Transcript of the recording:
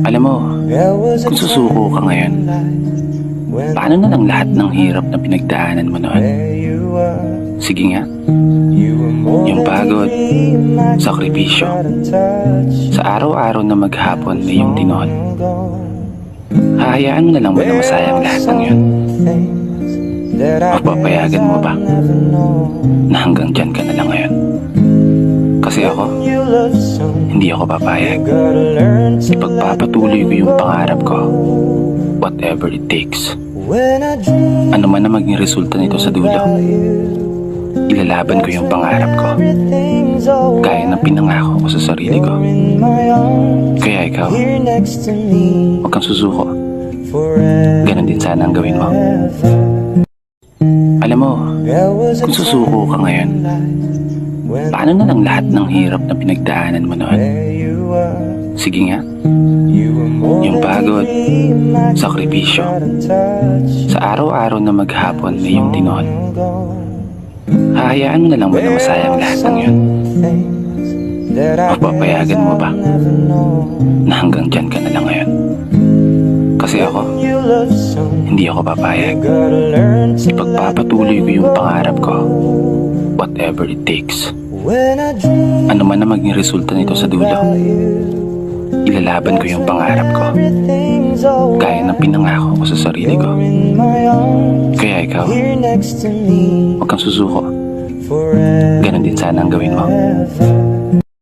Alam mo, kung susuko ka ngayon, paano na lang lahat ng hirap na pinagdaanan mo noon? Sige nga, yung pagod, sakripisyo, sa araw-araw na maghapon na yung tinuon. Hahayaan mo na lang ba na masayang lahat ng yun? O papayagan mo ba na hanggang dyan ka na lang ngayon? Kasi ako, hindi ako papayag. Ipagpapatuloy ko yung pangarap ko, whatever it takes. Ano man na maging resulta nito sa dulo, ilalaban ko yung pangarap ko, gaya ng pinangako ko sa sarili ko. Kaya ikaw, huwag kang susuko. Ganon din sana ang gawin mo. Alam mo, kung susuko ka ngayon, paano na lang lahat ng hirap na pinagdaanan mo noon? Sige nga, yung pagod, sakripisyo, sa araw-araw na maghapon na yung tinuon. Hahayaan mo na lang ba na masayang lahat ng yun? O papayagan mo ba na hanggang dyan ka na lang ngayon? Kasi ako, hindi ako papayag. Ipagpapatuloy ko yung pangarap ko, whatever it takes. Ano man na maging resulta nito sa dulo, ilalaban ko yung pangarap ko, gaya ng pinangako ko sa sarili ko. Kaya ikaw, huwag kang susuko. Ganon din sana ang gawin mo.